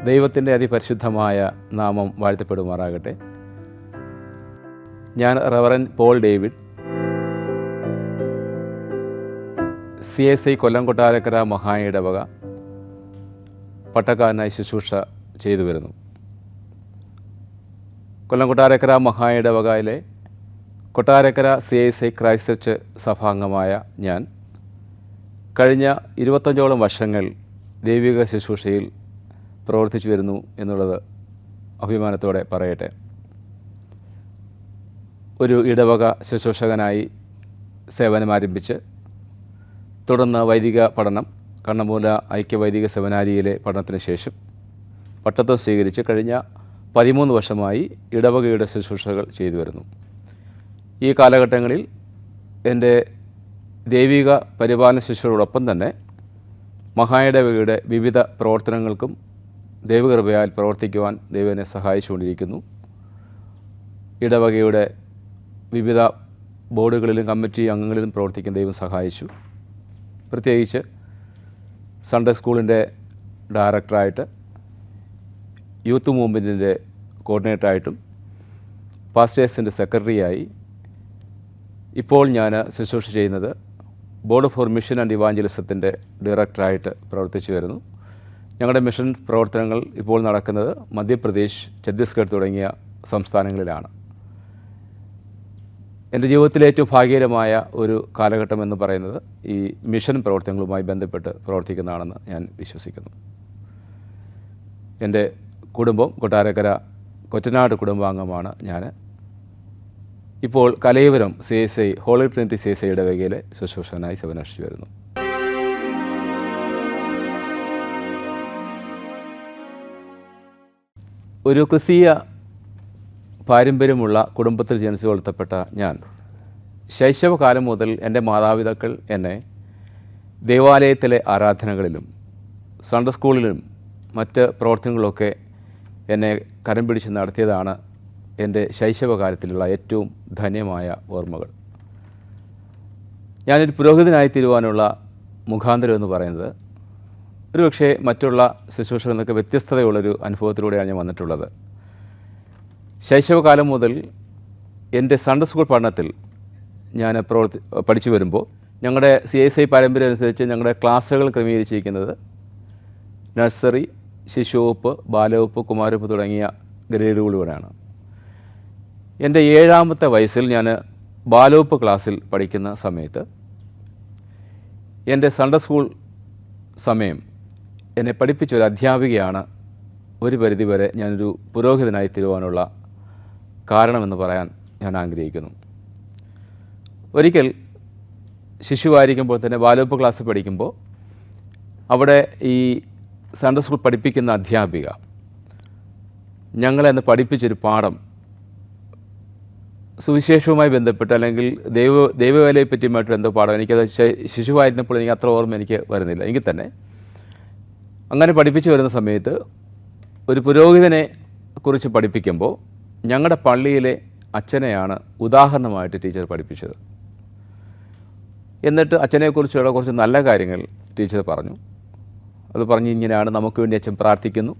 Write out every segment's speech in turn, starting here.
ദൈവത്തിൻ്റെ അതിപരിശുദ്ധമായ നാമം വാഴ്ത്തപ്പെടുമാറാകട്ടെ. ഞാൻ reverend Paul David, CSI Kollam Kottarakkara മഹായ ഇടവക പട്ടക്കാരനായി ശുശ്രൂഷ ചെയ്തു വരുന്നു. കൊല്ലം കൊട്ടാരക്കര മഹായ ഇടവകയിലെ കൊട്ടാരക്കര CSI ക്രൈസ്റ്റ് ചർച്ച് സഭാംഗമായ ഞാൻ കഴിഞ്ഞ 25ഓളം വർഷങ്ങൾ ദൈവിക ശുശ്രൂഷയിൽ പ്രവർത്തിച്ചു വരുന്നു എന്നുള്ളത് അഭിമാനത്തോടെ പറയട്ടെ. ഒരു ഇടവക ശുശ്രൂഷകനായി സേവനമാരംഭിച്ച് തുടർന്ന് വൈദിക പഠനം കണ്ണമൂല ഐക്യവൈദിക സെമിനാരിയിലെ പഠനത്തിന് ശേഷം പട്ടത്വം സ്വീകരിച്ച് കഴിഞ്ഞ 13 വർഷമായി ഇടവകയുടെ ശുശ്രൂഷകൾ ചെയ്തു വരുന്നു. ഈ കാലഘട്ടങ്ങളിൽ എൻ്റെ ദൈവിക പരിപാലന ശുശ്രൂഷയോടൊപ്പം തന്നെ മഹായിടവകയുടെ വിവിധ പ്രവർത്തനങ്ങൾക്കും ദൈവകൃപയാൽ പ്രവർത്തിക്കുവാൻ ദൈവം എന്നെ സഹായിച്ചുകൊണ്ടിരിക്കുന്നു. ഇടവകയുടെ വിവിധ ബോർഡുകളിലും കമ്മിറ്റി അംഗങ്ങളിലും പ്രവർത്തിക്കാൻ ദൈവം സഹായിച്ചു. പ്രത്യേകിച്ച് സൺഡേ സ്കൂളിൻ്റെ ഡയറക്ടറായിട്ട്, യൂത്ത് മൂവ്മെൻറ്റിൻ്റെ കോർഡിനേറ്ററായിട്ടും, പാസ്റ്റേഴ്സിൻ്റെ സെക്രട്ടറിയായി ഇപ്പോൾ ഞാൻ ശുശ്രൂഷ ചെയ്യുന്നത് ബോർഡ് ഫോർ മിഷൻ ആൻഡ് ഇവാഞ്ചലിസത്തിൻ്റെ ഡയറക്ടറായിട്ട് പ്രവർത്തിച്ചു വരുന്നു. ഞങ്ങളുടെ മിഷൻ പ്രവർത്തനങ്ങൾ ഇപ്പോൾ നടക്കുന്നത് മധ്യപ്രദേശ്, ഛത്തീസ്ഗഡ് തുടങ്ങിയ സംസ്ഥാനങ്ങളിലാണ്. എൻ്റെ ജീവിതത്തിലെ ഏറ്റവും ഭാഗ്യകരമായ ഒരു കാലഘട്ടം എന്ന് പറയുന്നത് ഈ മിഷൻ പ്രവർത്തനങ്ങളുമായി ബന്ധപ്പെട്ട് പ്രവർത്തിക്കുന്നതാണെന്ന് ഞാൻ വിശ്വസിക്കുന്നു. എൻ്റെ കുടുംബം കൊട്ടാരക്കര കൊറ്റനാട് കുടുംബാംഗമാണ് ഞാൻ. ഇപ്പോൾ കലൈവരം CSI ഹോളി ട്രിനിറ്റി CSI ഇടവകയിലെ ശുശ്രൂഷകനായി സേവനമനുഷ്ഠിച്ചു വരുന്നു. ഒരു ക്രിസ്തീയ പാരമ്പര്യമുള്ള കുടുംബത്തിൽ ജനിച്ചു വളർത്തപ്പെട്ട ഞാൻ ശൈശവകാലം മുതൽ എൻ്റെ മാതാപിതാക്കൾ എന്നെ ദേവാലയത്തിലെ ആരാധനകളിലും സൺഡേ സ്കൂളിലും മറ്റ് പ്രവർത്തനങ്ങളിലൊക്കെ എന്നെ കരം പിടിച്ച് നടത്തിയതാണ് എൻ്റെ ശൈശവകാലത്തിലുള്ള ഏറ്റവും ധന്യമായ ഓർമ്മകൾ. ഞാനൊരു പുരോഹിതനായി തീരുവാനുള്ള മുഖാന്തരം എന്ന് പറയുന്നത് ഒരുപക്ഷെ മറ്റുള്ള ശുശ്രൂഷകളിൽ നിന്നൊക്കെ വ്യത്യസ്തതയുള്ളൊരു അനുഭവത്തിലൂടെയാണ് ഞാൻ വന്നിട്ടുള്ളത്. ശൈശവകാലം മുതൽ എൻ്റെ സൺഡേ സ്കൂൾ പഠനത്തിൽ ഞാൻ പഠിച്ചു വരുമ്പോൾ ഞങ്ങളുടെ CSI പാരമ്പര്യം അനുസരിച്ച് ഞങ്ങളുടെ ക്ലാസ്സുകൾ ക്രമീകരിച്ചിരിക്കുന്നത് നഴ്സറി, ശിശുവകുപ്പ്, ബാലവകുപ്പ്, കുമാരവകുപ്പ് തുടങ്ങിയ ഗ്രേഡുകളിലൂടെയാണ്. എൻ്റെ 7ാമത്തെ വയസ്സിൽ ഞാൻ ബാലവകുപ്പ് ക്ലാസ്സിൽ പഠിക്കുന്ന സമയത്ത് എൻ്റെ സൺഡേ സ്കൂൾ സമയം എന്നെ പഠിപ്പിച്ച ഒരു അധ്യാപികയാണ് ഒരു പരിധിവരെ ഞാനൊരു പുരോഹിതനായി തീരുവാനുള്ള കാരണമെന്ന് പറയാൻ ഞാൻ ആഗ്രഹിക്കുന്നു. ഒരിക്കൽ ശിശുവായിരിക്കുമ്പോൾ തന്നെ ബാലവകുപ്പ് ക്ലാസ്സിൽ പഠിക്കുമ്പോൾ അവിടെ ഈ സൺഡേ സ്കൂൾ പഠിപ്പിക്കുന്ന അധ്യാപിക ഞങ്ങളെന്ന് പഠിപ്പിച്ചൊരു പാഠം സുവിശേഷവുമായി ബന്ധപ്പെട്ട് അല്ലെങ്കിൽ ദൈവവേലയെ പറ്റിയുമായിട്ട് എന്തോ പാഠം, എനിക്കത് ശിശുവായിരുന്നപ്പോൾ എനിക്ക് അത്ര ഓർമ്മ എനിക്ക് വരുന്നില്ല. എങ്കിൽ തന്നെ അങ്ങനെ പഠിപ്പിച്ചു വരുന്ന സമയത്ത് ഒരു പുരോഹിതനെ കുറിച്ച് പഠിപ്പിക്കുമ്പോൾ ഞങ്ങളുടെ പള്ളിയിലെ അച്ഛനെയാണ് ഉദാഹരണമായിട്ട് ടീച്ചർ പഠിപ്പിച്ചത്. എന്നിട്ട് അച്ഛനെക്കുറിച്ചുള്ള കുറച്ച് നല്ല കാര്യങ്ങൾ ടീച്ചർ പറഞ്ഞു. അത് പറഞ്ഞ് ഇങ്ങനെയാണ്, നമുക്ക് വേണ്ടി അച്ഛൻ പ്രാർത്ഥിക്കുന്നു,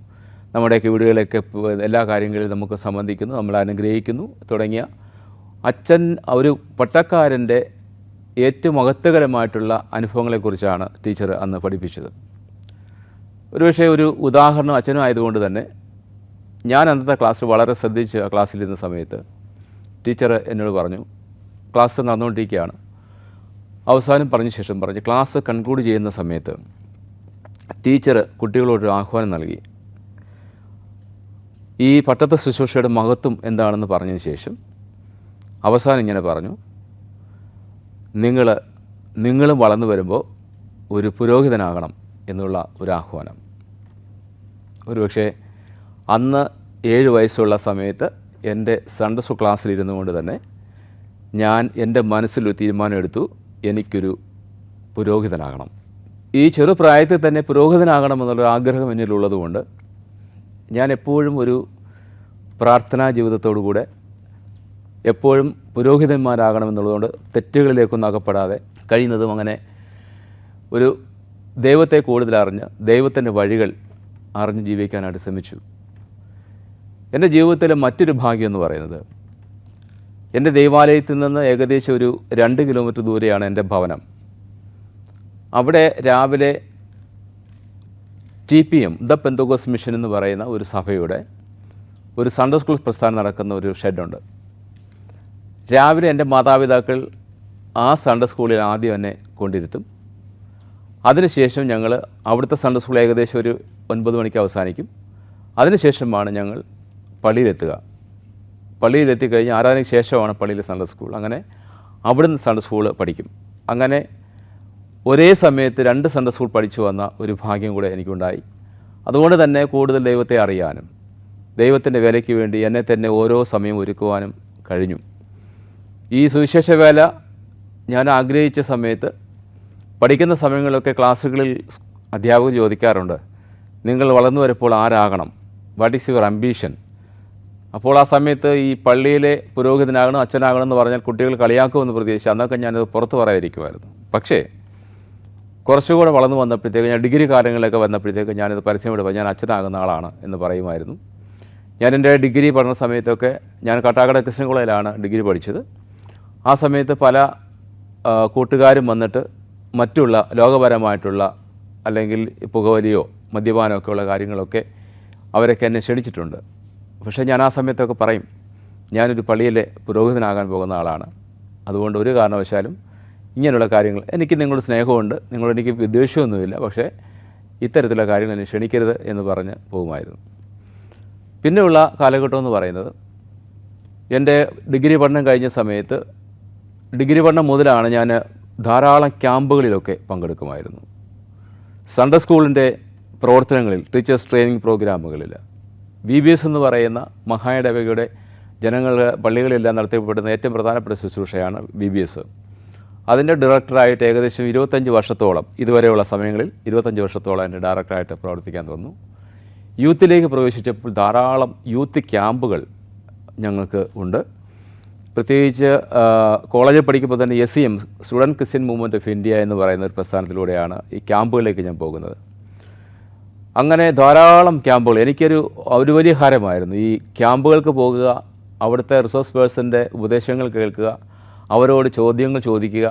നമ്മുടെയൊക്കെ വീടുകളിലൊക്കെ എല്ലാ കാര്യങ്ങളിലും നമുക്ക് സംബന്ധിക്കുന്നു, നമ്മളെ അനുഗ്രഹിക്കുന്നു തുടങ്ങിയ അച്ഛൻ ഒരു പട്ടക്കാരൻ്റെ ഏറ്റവും മഹത്വകരമായിട്ടുള്ള അനുഭവങ്ങളെക്കുറിച്ചാണ് ടീച്ചർ അന്ന് പഠിപ്പിച്ചത്. ഒരുപക്ഷെ ഒരു ഉദാഹരണം അച്ഛനും ആയതുകൊണ്ട് തന്നെ ഞാൻ അന്നത്തെ ക്ലാസ്സിൽ വളരെ ശ്രദ്ധിച്ച് ആ ക്ലാസ്സിലിരുന്ന സമയത്ത് ടീച്ചർ എന്നോട് പറഞ്ഞു, ക്ലാസ് നടന്നുകൊണ്ടിരിക്കുകയാണ്, അവസാനം പറഞ്ഞ ശേഷം പറഞ്ഞു, ക്ലാസ് കൺക്ലൂഡ് ചെയ്യുന്ന സമയത്ത് ടീച്ചർ കുട്ടികളോടൊരു ആഹ്വാനം നൽകി. ഈ പട്ടത്ത ശുശ്രൂഷയുടെ മഹത്വം എന്താണെന്ന് പറഞ്ഞതിന് ശേഷം അവസാനം ഇങ്ങനെ പറഞ്ഞു, നിങ്ങളും വളർന്നു വരുമ്പോൾ ഒരു പുരോഹിതനാകണം എന്നുള്ള ഒരു ആഹ്വാനം. ഒരുപക്ഷെ അന്ന് 7 വയസ്സുള്ള സമയത്ത് എൻ്റെ സൺഡേ സ്കൂൾ ക്ലാസ്സിലിരുന്നു കൊണ്ട് തന്നെ ഞാൻ എൻ്റെ മനസ്സിലൊരു തീരുമാനമെടുത്തു, എനിക്കൊരു പുരോഹിതനാകണം. ഈ ചെറുപ്രായത്തിൽ തന്നെ പുരോഹിതനാകണമെന്നുള്ളൊരു ആഗ്രഹം എന്നിലുള്ളതുകൊണ്ട് ഞാൻ എപ്പോഴും ഒരു പ്രാർത്ഥനാ ജീവിതത്തോടു കൂടെ എപ്പോഴും പുരോഹിതന്മാരാകണമെന്നുള്ളതുകൊണ്ട് തെറ്റുകളിലേക്കൊന്നും അകപ്പെടാതെ കഴിയുന്നതും അങ്ങനെ ഒരു ദൈവത്തെ കൂടുതലറിഞ്ഞ് ദൈവത്തിൻ്റെ വഴികൾ അറിഞ്ഞ് ജീവിക്കാനായിട്ട് ശ്രമിച്ചു. എൻ്റെ ജീവിതത്തിലെ മറ്റൊരു ഭാഗ്യം എന്ന് പറയുന്നത്, എൻ്റെ ദൈവാലയത്തിൽ നിന്ന് ഏകദേശം ഒരു 2 കിലോമീറ്റർ ദൂരെയാണ് എൻ്റെ ഭവനം. അവിടെ രാവിലെ TPM ദ പെന്തക്കോസ്റ്റ് മിഷൻ എന്ന് പറയുന്ന ഒരു സഭയുടെ ഒരു സൺഡേ സ്കൂൾ പ്രസ്ഥാനം നടക്കുന്ന ഒരു ഷെഡുണ്ട്. രാവിലെ എൻ്റെ മാതാപിതാക്കൾ ആ സൺഡേ സ്കൂളിൽ ആദ്യം എന്നെ കൊണ്ടിരുത്തും. അതിനുശേഷം ഞങ്ങൾ അവിടുത്തെ സൺഡേ സ്കൂൾ ഏകദേശം ഒരു 9 മണിക്ക് അവസാനിക്കും. അതിനുശേഷമാണ് ഞങ്ങൾ പള്ളിയിലെത്തുക. പള്ളിയിലെത്തിക്കഴിഞ്ഞ് ആരാധനയ്ക്ക് ശേഷമാണ് പള്ളിയിലെ സൺഡേ സ്കൂൾ. അങ്ങനെ അവിടുന്ന് സൺഡേ സ്കൂൾ പഠിക്കും. അങ്ങനെ ഒരേ സമയത്ത് 2 സൺഡേ സ്കൂൾ പഠിച്ചു വന്ന ഒരു ഭാഗ്യം കൂടെ എനിക്കുണ്ടായി. അതുകൊണ്ട് തന്നെ കൂടുതൽ ദൈവത്തെ അറിയാനും ദൈവത്തിൻ്റെ വേലയ്ക്ക് വേണ്ടി എന്നെ തന്നെ ഓരോ സമയം ഒരുക്കുവാനും കഴിഞ്ഞു. ഈ സുവിശേഷ വേല ഞാൻ ആഗ്രഹിച്ച സമയത്ത് പഠിക്കുന്ന സമയങ്ങളിലൊക്കെ ക്ലാസ്സുകളിൽ അധ്യാപകർ ചോദിക്കാറുണ്ട്, നിങ്ങൾ വളർന്നു വരുമ്പോൾ ആരാകണം, വാട്ട് ഈസ് യുവർ അംബീഷൻ? അപ്പോൾ ആ സമയത്ത് ഈ പള്ളിയിലെ പുരോഹിതനാകണം, അച്ഛനാകണം എന്ന് പറഞ്ഞാൽ കുട്ടികൾ കളിയാക്കുമെന്ന് പ്രതീക്ഷിച്ചു. അന്നൊക്കെ ഞാനത് പുറത്ത് പറയാതിരിക്കുമായിരുന്നു. പക്ഷേ കുറച്ചുകൂടെ വളർന്നു വന്നപ്പോഴത്തേക്ക്, ഞാൻ ഡിഗ്രി കാലങ്ങളിലൊക്കെ വന്നപ്പോഴത്തേക്ക് ഞാനിത് പരസ്യമായിട്ട് ഞാൻ അച്ഛനാകുന്ന ആളാണ് എന്ന് പറയുമായിരുന്നു. ഞാൻ എൻ്റെ ഡിഗ്രി പഠന സമയത്തൊക്കെ ഞാൻ കാട്ടാക്കട ക്രിസ്ത്യൻ കോളേജിലാണ് ഡിഗ്രി പഠിച്ചത്. ആ സമയത്ത് പല കൂട്ടുകാരും വന്നിട്ട് മറ്റുള്ള ലോകപരമായിട്ടുള്ള അല്ലെങ്കിൽ പുകവലിയോ മദ്യപാനമൊക്കെ ഉള്ള കാര്യങ്ങളൊക്കെ അവരൊക്കെ എന്നെ ക്ഷണിച്ചിട്ടുണ്ട്. പക്ഷേ ഞാൻ ആ സമയത്തൊക്കെ പറയും, ഞാനൊരു പള്ളിയിലെ പുരോഹിതനാകാൻ പോകുന്ന ആളാണ്, അതുകൊണ്ട് ഒരു കാരണവശാലും ഇങ്ങനെയുള്ള കാര്യങ്ങൾ, എനിക്ക് നിങ്ങളുടെ സ്നേഹമുണ്ട്, നിങ്ങളെനിക്ക് വിദ്വേഷമൊന്നുമില്ല, പക്ഷേ ഇത്തരത്തിലുള്ള കാര്യങ്ങൾ എന്നെ ക്ഷണിക്കരുത് എന്ന് പറഞ്ഞ് പോകുമായിരുന്നു. പിന്നെയുള്ള കാലഘട്ടം എന്ന് പറയുന്നത്, എൻ്റെ ഡിഗ്രി പഠനം കഴിഞ്ഞ സമയത്ത്, ഡിഗ്രി പഠനം മുതലാണ് ഞാൻ ധാരാളം ക്യാമ്പുകളിലൊക്കെ പങ്കെടുക്കുമായിരുന്നു. സൺഡേ സ്കൂളിൻ്റെ പ്രവർത്തനങ്ങളിൽ, ടീച്ചേഴ്സ് ട്രെയിനിങ് പ്രോഗ്രാമുകളിൽ, VBS എന്ന് പറയുന്ന മഹായിടവകയുടെ ജനങ്ങളുടെ പള്ളികളിലെല്ലാം നടത്തപ്പെടുന്ന ഏറ്റവും പ്രധാനപ്പെട്ട ശുശ്രൂഷയാണ് VBS. അതിൻ്റെ ഡയറക്ടറായിട്ട് ഏകദേശം 25 വർഷത്തോളം, ഇതുവരെയുള്ള സമയങ്ങളിൽ 25 വർഷത്തോളം എൻ്റെ ഡയറക്ടറായിട്ട് പ്രവർത്തിക്കാൻ തോന്നുന്നു. യൂത്തിലേക്ക് പ്രവേശിച്ചപ്പോൾ ധാരാളം യൂത്ത് ക്യാമ്പുകൾ ഞങ്ങൾക്ക് ഉണ്ട്. പ്രത്യേകിച്ച് കോളേജിൽ പഠിക്കുമ്പോൾ തന്നെ SCM student Christian movement of India എന്ന് പറയുന്ന ഒരു പ്രസ്ഥാനത്തിലൂടെയാണ് ഈ ക്യാമ്പുകളിലേക്ക് ഞാൻ പോകുന്നത്. അങ്ങനെ ധാരാളം ക്യാമ്പുകൾ എനിക്കൊരു വലിയ ഹരമായിരുന്നു. ഈ ക്യാമ്പുകൾക്ക് പോകുക, അവിടുത്തെ റിസോഴ്സ് പേഴ്സൻ്റെ ഉപദേശങ്ങൾ കേൾക്കുക, അവരോട് ചോദ്യങ്ങൾ ചോദിക്കുക,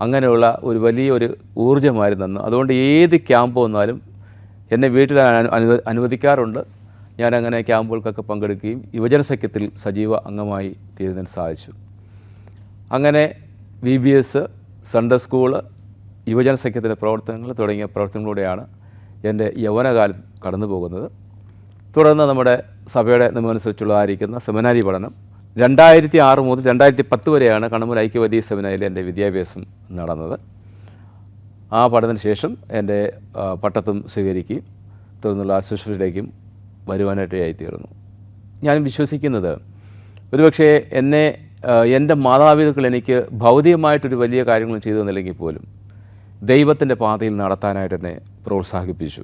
അങ്ങനെയുള്ള ഒരു വലിയൊരു ഊർജ്ജമായിരുന്നു. അതുകൊണ്ട് ഏത് ക്യാമ്പ് വന്നാലും എന്നെ വീട്ടിൽ അനുവദിക്കാറുണ്ട്. ഞാനങ്ങനെ ക്യാമ്പുകൾക്കൊക്കെ പങ്കെടുക്കുകയും യുവജന സഖ്യത്തിൽ സജീവ അംഗമായി തീരുന്നതിന് സാധിച്ചു. അങ്ങനെ VBS, സൺഡേ സ്കൂള്, യുവജന സഖ്യത്തിൻ്റെ പ്രവർത്തനങ്ങൾ തുടങ്ങിയ പ്രവർത്തനങ്ങളിലൂടെയാണ് എൻ്റെ യൗവനകാലം കടന്നു പോകുന്നത്. തുടർന്ന് നമ്മുടെ സഭയുടെ നിയമമനുസരിച്ചുള്ളതായിരിക്കുന്ന സെമിനാരി പഠനം 2006 മുതൽ 2010 വരെയാണ് കണ്ണൂർ ഐക്യവേദി സെമിനാരിയിൽ എൻ്റെ വിദ്യാഭ്യാസം നടന്നത്. ആ പഠനത്തിന് ശേഷം എൻ്റെ പട്ടത്തും സ്വീകരിക്കുകയും തുടർന്നുള്ള ശുശ്രൂഷയിലേക്കും വരുവാനായിട്ട് ആയിത്തീർന്നു. ഞാൻ വിശ്വസിക്കുന്നത്, ഒരുപക്ഷെ എൻ്റെ മാതാപിതാക്കൾ എനിക്ക് ഭൗതികമായിട്ടൊരു വലിയ കാര്യങ്ങളും ചെയ്തു തന്നില്ലെങ്കിൽ പോലും ദൈവത്തിൻ്റെ പാതയിൽ നടത്താനായിട്ട് എന്നെ പ്രോത്സാഹിപ്പിച്ചു.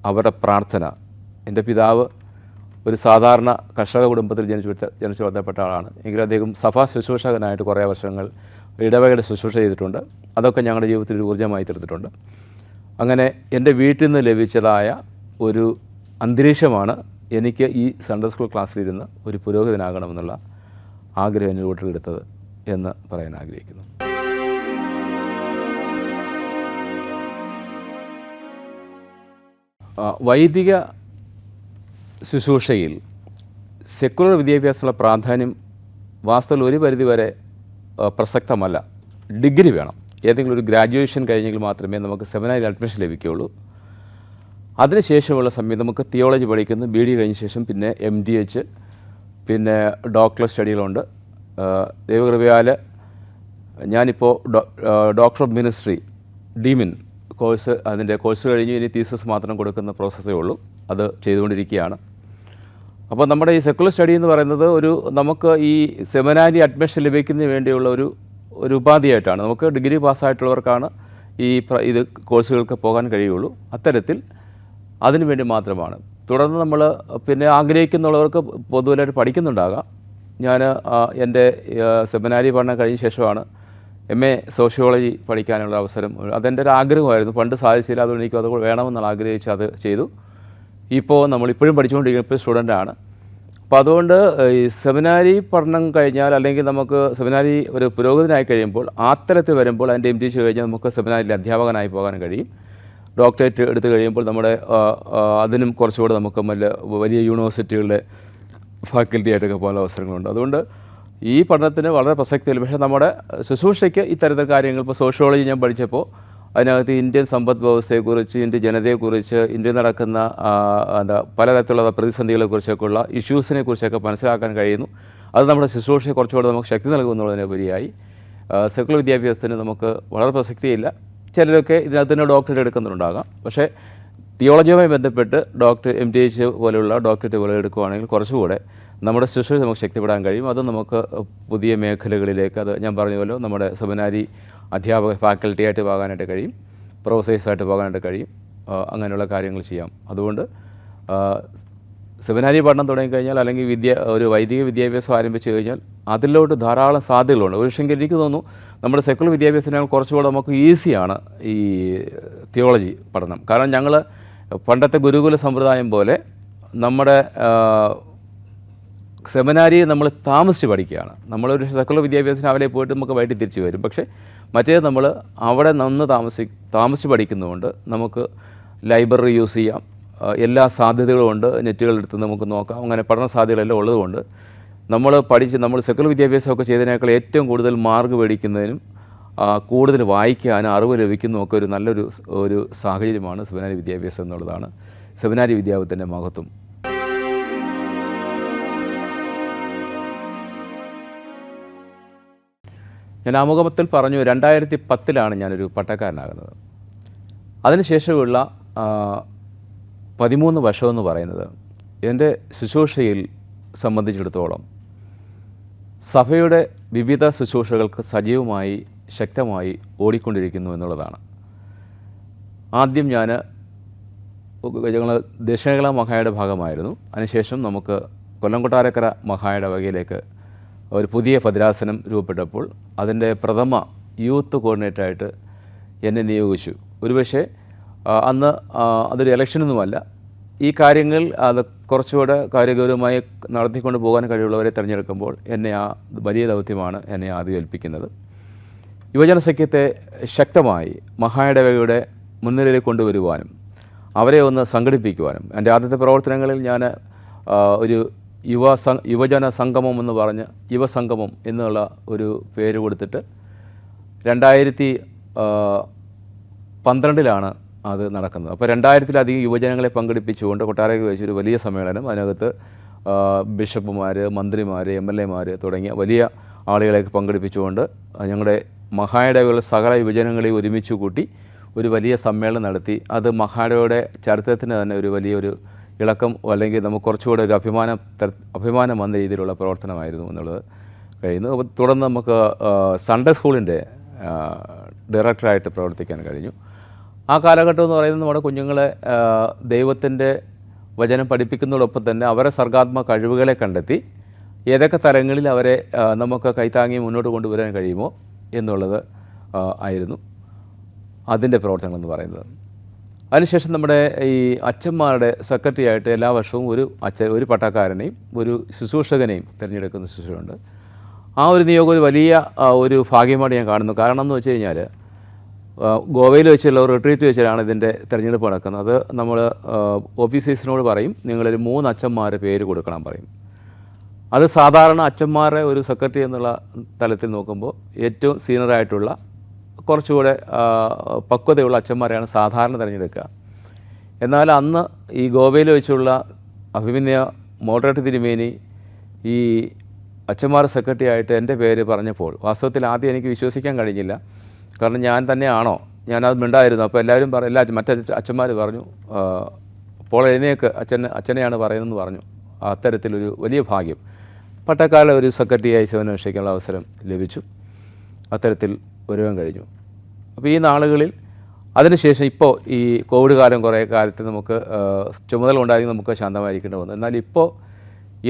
അവരുടെ പ്രാർത്ഥന, എൻ്റെ പിതാവ് ഒരു സാധാരണ കർഷക കുടുംബത്തിൽ ജനിച്ചു വളർത്തപ്പെട്ട ആളാണ്. എങ്കിലും അദ്ദേഹം സഭാ ശുശ്രൂഷകനായിട്ട് കുറേ വർഷങ്ങൾ ഇടവകയുടെ ശുശ്രൂഷ ചെയ്തിട്ടുണ്ട്. അതൊക്കെ ഞങ്ങളുടെ ജീവിതത്തിൽ ഒരു ഊർജ്ജമായി തീർത്തിട്ടുണ്ട്. അങ്ങനെ എൻ്റെ വീട്ടിൽ നിന്ന് ലഭിച്ചതായ ഒരു അന്തരീക്ഷമാണ് എനിക്ക് ഈ സൺഡേ സ്കൂൾ ക്ലാസ്സിലിരുന്ന് ഒരു പുരോഹിതനാകണമെന്നുള്ള ആഗ്രഹം എൻ്റെ വീട്ടിലെടുത്തത് എന്ന് പറയാൻ ആഗ്രഹിക്കുന്നു. വൈദിക ശുശ്രൂഷയിൽ സെക്കുലർ വിദ്യാഭ്യാസത്തിനുള്ള പ്രാധാന്യം വാസ്തവത്തിൽ ഒരു പരിധിവരെ പ്രസക്തമല്ല. ഡിഗ്രി വേണം. ഏതെങ്കിലും ഒരു ഗ്രാജുവേഷൻ കഴിഞ്ഞെങ്കിൽ മാത്രമേ നമുക്ക് സെമിനാരിൽ അഡ്മിഷൻ ലഭിക്കുകയുള്ളൂ. അതിനുശേഷമുള്ള സമയത്ത് നമുക്ക് തിയോളജി പഠിക്കുന്നു. BD കഴിഞ്ഞ ശേഷം പിന്നെ MDH, പിന്നെ ഡോക്ടറൽ സ്റ്റഡികളുണ്ട്. ദൈവകൃപയാൽ ഞാനിപ്പോൾ doctor of ministry DMin course, അതിൻ്റെ കോഴ്സ് കഴിഞ്ഞ് ഇനി തീസിസ് മാത്രം കൊടുക്കുന്ന പ്രോസസ്സേ ഉള്ളൂ. അത് ചെയ്തുകൊണ്ടിരിക്കുകയാണ്. അപ്പോൾ നമ്മുടെ ഈ സെക്കുലർ സ്റ്റഡി എന്ന് പറയുന്നത് നമുക്ക് ഈ സെമിനാരി അഡ്മിഷൻ ലഭിക്കുന്നതിന് വേണ്ടിയുള്ള ഒരു ഉപാധിയായിട്ടാണ്. നമുക്ക് ഡിഗ്രി പാസ്സായിട്ടുള്ളവർക്കാണ് ഇത് കോഴ്സുകൾക്ക് പോകാൻ കഴിയുള്ളൂ. അത്തരത്തിൽ അതിനു വേണ്ടി മാത്രമാണ്. തുടർന്ന് നമ്മൾ പിന്നെ ആഗ്രഹിക്കുന്നുള്ളവർക്ക് പൊതുവായിട്ട് പഠിക്കുന്നുണ്ടാകാം. ഞാൻ എൻ്റെ സെമിനാരി പഠനം കഴിഞ്ഞ ശേഷമാണ് MA സോഷ്യോളജി പഠിക്കാനുള്ള അവസരം. അതെൻ്റെ ഒരു ആഗ്രഹമായിരുന്നു. പണ്ട് സാധിച്ചില്ല, അതുകൊണ്ട് എനിക്ക് അത് വേണമെന്നുള്ള ആഗ്രഹിച്ച് അത് ചെയ്തു. ഇപ്പോൾ നമ്മളിപ്പോഴും പഠിച്ചുകൊണ്ടിരിക്കുന്ന ഇപ്പോൾ സ്റ്റുഡൻ്റാണ്. അപ്പോൾ അതുകൊണ്ട് ഈ സെമിനാരി പഠനം കഴിഞ്ഞാൽ അല്ലെങ്കിൽ നമുക്ക് സെമിനാരി ഒരു പുരോഗതിനായി കഴിയുമ്പോൾ അത്തരത്തിൽ വരുമ്പോൾ അതിൻ്റെ MD കഴിഞ്ഞാൽ നമുക്ക് സെമിനാരിയിൽ അധ്യാപകനായി പോകാൻ കഴിയും. ഡോക്ടറേറ്റ് എടുത്തു കഴിയുമ്പോൾ നമ്മുടെ അതിനും കുറച്ചുകൂടെ നമുക്ക് വലിയ യൂണിവേഴ്സിറ്റികളിലെ ഫാക്കൽറ്റി ആയിട്ടൊക്കെ പോകാനുള്ള അവസരങ്ങളുണ്ട്. അതുകൊണ്ട് ഈ പഠനത്തിന് വളരെ പ്രസക്തിയില്ല. പക്ഷേ നമ്മുടെ ശുശ്രൂഷയ്ക്ക് ഇത്തരത്തിൽ കാര്യങ്ങൾ ഇപ്പോൾ സോഷ്യോളജി ഞാൻ പഠിച്ചപ്പോൾ അതിനകത്ത് ഇന്ത്യൻ സമ്പദ് വ്യവസ്ഥയെക്കുറിച്ച്, ഇന്ത്യൻ ജനതയെക്കുറിച്ച്, ഇന്ത്യയിൽ നടക്കുന്ന പലതരത്തിലുള്ള പ്രതിസന്ധികളെക്കുറിച്ചൊക്കെയുള്ള ഇഷ്യൂസിനെ കുറിച്ചൊക്കെ മനസ്സിലാക്കാൻ കഴിയുന്നു. അത് നമ്മുടെ ശുശ്രൂഷയെ കുറച്ചുകൂടെ നമുക്ക് ശക്തി നൽകുന്നതിനുപരിയായി സെക്കുലർ വിദ്യാഭ്യാസത്തിന് നമുക്ക് വളരെ പ്രസക്തിയില്ല. ചിലരൊക്കെ ഇതിനകത്ത് തന്നെ ഡോക്ടറേറ്റ് എടുക്കുന്നുണ്ടാകാം. പക്ഷേ തിയോളജിയുമായി ബന്ധപ്പെട്ട് MDH പോലെയുള്ള ഡോക്ടറേറ്റ് പോലെ എടുക്കുകയാണെങ്കിൽ കുറച്ചുകൂടെ നമ്മുടെ ശുശ്രൂഷ നമുക്ക് ശക്തിപ്പെടാൻ കഴിയും. അത് നമുക്ക് പുതിയ മേഖലകളിലേക്ക്, അത് ഞാൻ പറഞ്ഞ പോലെ നമ്മുടെ സെമിനാരി അധ്യാപക ഫാക്കൽറ്റി ആയിട്ട് പോകാനായിട്ട് കഴിയും, പ്രൊഫസേഴ്സായിട്ട് പോകാനായിട്ട് കഴിയും, അങ്ങനെയുള്ള കാര്യങ്ങൾ ചെയ്യാം. അതുകൊണ്ട് സെമിനാരി പഠനം തുടങ്ങിക്കഴിഞ്ഞാൽ അല്ലെങ്കിൽ ഒരു വൈദിക വിദ്യാഭ്യാസം ആരംഭിച്ചു കഴിഞ്ഞാൽ അതിലോട്ട് ധാരാളം സാധ്യതകളുണ്ട്. പക്ഷേങ്കിൽ എനിക്ക് തോന്നുന്നു നമ്മുടെ സെക്കുലർ വിദ്യാഭ്യാസത്തിനാൽ കുറച്ചുകൂടെ നമുക്ക് ഈസിയാണ് ഈ തിയോളജി പഠനം. കാരണം ഞങ്ങൾ പണ്ടത്തെ ഗുരുകുല സമ്പ്രദായം പോലെ നമ്മുടെ സെമിനാരി നമ്മൾ താമസിച്ച് പഠിക്കുകയാണ്. നമ്മളൊരു സെക്കുലർ വിദ്യാഭ്യാസത്തിന് അവിടെ പോയിട്ട് നമുക്ക് വൈകിട്ട് തിരിച്ചു വരും. പക്ഷേ മറ്റേത് നമ്മൾ അവിടെ നിന്ന് താമസിച്ച് പഠിക്കുന്നതുകൊണ്ട് നമുക്ക് ലൈബ്രറി യൂസ് ചെയ്യാം, എല്ലാ സാധ്യതകളും ഉണ്ട്, നെറ്റുകളെടുത്ത് നമുക്ക് നോക്കാം. അങ്ങനെ പഠന സാധ്യതകളെല്ലാം ഉള്ളതുകൊണ്ട് നമ്മൾ സെക്കുലർ വിദ്യാഭ്യാസമൊക്കെ ചെയ്തതിനേക്കാൾ ഏറ്റവും കൂടുതൽ മാർക്ക് മേടിക്കുന്നതിനും കൂടുതൽ വായിക്കാനും അറിവ് ലഭിക്കുന്നതുമൊക്കെ ഒരു നല്ലൊരു സാഹചര്യമാണ് സെമിനാരി വിദ്യാഭ്യാസം എന്നുള്ളതാണ് സെമിനാരി വിദ്യാഭ്യാസത്തിൻ്റെ മഹത്വം. ഞാൻ ആമുഖത്തിൽ പറഞ്ഞു 2010 ഞാനൊരു പട്ടക്കാരനാകുന്നത്. അതിനുശേഷമുള്ള 13 വർഷമെന്ന് പറയുന്നത് എൻ്റെ ശുശ്രൂഷയിൽ സംബന്ധിച്ചിടത്തോളം സഭയുടെ വിവിധ ശുശ്രൂഷകൾക്ക് സജീവമായി ശക്തമായി ഓടിക്കൊണ്ടിരിക്കുന്നു എന്നുള്ളതാണ്. ആദ്യം ഞങ്ങൾ ദക്ഷിണകേരള മഹായുടെ ഭാഗമായിരുന്നു. അതിനുശേഷം നമുക്ക് കൊല്ലംകൊട്ടാരക്കര മഹായുടെ വകയിലേക്ക് ഒരു പുതിയ ഭദ്രാസനം രൂപപ്പെട്ടപ്പോൾ അതിൻ്റെ പ്രഥമ യൂത്ത് കോർഡിനേറ്ററായിട്ട് എന്നെ നിയോഗിച്ചു. ഒരുപക്ഷെ അന്ന് അതൊരു ഇലക്ഷനൊന്നുമല്ല. ഈ കാര്യങ്ങൾ അത് കുറച്ചുകൂടെ കാര്യഗൗരവമായി നടത്തിക്കൊണ്ട് പോകാൻ കഴിവുള്ളവരെ തിരഞ്ഞെടുക്കുമ്പോൾ എന്നെ വലിയ ദൗത്യമാണ് എന്നെ ആദ്യം ഏൽപ്പിക്കുന്നത്. യുവജന സഖ്യത്തെ ശക്തമായി മഹായിടവകയുടെ മുൻനിരയിൽ കൊണ്ടുവരുവാനും അവരെ ഒന്ന് സംഘടിപ്പിക്കുവാനും എൻ്റെ ആദ്യത്തെ പ്രവർത്തനങ്ങളിൽ ഞാൻ ഒരു യുവജന സംഗമം എന്ന് പറഞ്ഞ് യുവസംഗമം എന്നുള്ള ഒരു പേര് കൊടുത്തിട്ട് 2012 അത് നടക്കുന്നത്. അപ്പോൾ 2000-ലധികം യുവജനങ്ങളെ പങ്കെടുപ്പിച്ചുകൊണ്ട് കൊട്ടാരയ്ക്ക് വെച്ചൊരു വലിയ സമ്മേളനം. അതിനകത്ത് ബിഷപ്പുമാർ, മന്ത്രിമാർ, MLA തുടങ്ങിയ വലിയ ആളുകളെയൊക്കെ പങ്കെടുപ്പിച്ചുകൊണ്ട് ഞങ്ങളുടെ മഹായിടവകളുടെ സകല യുവജനങ്ങളെ ഒരുമിച്ച് കൂട്ടി ഒരു വലിയ സമ്മേളനം നടത്തി. അത് മഹായിടവയുടെ ചരിത്രത്തിന് തന്നെ ഒരു വലിയൊരു ഇളക്കം, അല്ലെങ്കിൽ നമുക്ക് കുറച്ചുകൂടെ ഒരു അഭിമാനം വന്ന രീതിയിലുള്ള പ്രവർത്തനമായിരുന്നു എന്നുള്ളത് കഴിയുന്നു. അപ്പോൾ തുടർന്ന് നമുക്ക് സൺഡേ സ്കൂളിൻ്റെ ഡയറക്ടറായിട്ട് പ്രവർത്തിക്കാൻ കഴിഞ്ഞു. ആ കാലഘട്ടം എന്ന് പറയുന്നത് നമ്മുടെ കുഞ്ഞുങ്ങളെ ദൈവത്തിൻ്റെ വചനം പഠിപ്പിക്കുന്നതോടൊപ്പം തന്നെ അവരെ സർഗാത്മക കഴിവുകളെ കണ്ടെത്തി ഏതൊക്കെ തലങ്ങളിൽ അവരെ നമുക്ക് കൈത്താങ്ങി മുന്നോട്ട് കൊണ്ടുവരാൻ കഴിയുമോ എന്നുള്ളത് ആയിരുന്നു അതിൻ്റെ പ്രവർത്തനങ്ങൾ എന്ന് പറയുന്നത്. അതിനുശേഷം നമ്മുടെ ഈ അച്ഛന്മാരുടെ സെക്രട്ടറി ആയിട്ട് എല്ലാ വർഷവും ഒരു പട്ടാക്കാരനെയും ഒരു ശുശ്രൂഷകനെയും തിരഞ്ഞെടുക്കുന്ന ശുശ്രൂഷയുണ്ട്. ആ ഒരു നിയോഗം ഒരു വലിയ ഒരു ഭാഗ്യമായിട്ട് ഞാൻ കാണുന്നു. കാരണം എന്ന് വെച്ച് കഴിഞ്ഞാൽ ഗോവയിൽ വെച്ചുള്ള ഒരു റിട്രീറ്റ് വെച്ചിട്ടാണ് ഇതിൻ്റെ തിരഞ്ഞെടുപ്പ് നടക്കുന്നത്. അത് നമ്മൾ ഓഫീസേഴ്സിനോട് പറയും, നിങ്ങളൊരു 3 അച്ഛന്മാരെ പേര് കൊടുക്കണം പറയും. അത് സാധാരണ അച്ഛന്മാരെ ഒരു സെക്രട്ടറി എന്നുള്ള തലത്തിൽ നോക്കുമ്പോൾ ഏറ്റവും സീനിയറായിട്ടുള്ള കുറച്ചുകൂടെ പക്വതയുള്ള അച്ഛന്മാരെയാണ് സാധാരണ തിരഞ്ഞെടുക്കുക. എന്നാൽ അന്ന് ഈ ഗോവയിൽ വെച്ചുള്ള അഭിമന്യ മോഡറേറ്റ് തിരുമേനി ഈ അച്ഛന്മാർ സെക്രട്ടറി ആയിട്ട് എൻ്റെ പേര് പറഞ്ഞപ്പോൾ വാസ്തവത്തിൽ ആദ്യം എനിക്ക് വിശ്വസിക്കാൻ കഴിഞ്ഞില്ല. കാരണം ഞാൻ തന്നെയാണോ, ഞാനത് മിണ്ടായിരുന്നു. അപ്പോൾ എല്ലാവരും മറ്റേ അച്ഛന്മാർ പറഞ്ഞു, അപ്പോൾ എഴുന്നേക്ക്, അച്ഛനെയാണ് പറയുന്നതെന്ന് പറഞ്ഞു. അത്തരത്തിലൊരു വലിയ ഭാഗ്യം പട്ടക്കാല ഒരു സെക്രട്ടറിയായി സേവനമനുഷ്ഠിക്കാനുള്ള അവസരം ലഭിച്ചു. അത്തരത്തിൽ വരുവാൻ കഴിഞ്ഞു. അപ്പോൾ ഈ നാളുകളിൽ അതിനുശേഷം ഇപ്പോൾ ഈ കോവിഡ് കാലം കുറേ കാലത്ത് നമുക്ക് ചുമതല ഉണ്ടായി നമുക്ക് ശാന്തമായിരിക്കേണ്ടി വന്നു. എന്നാൽ ഇപ്പോൾ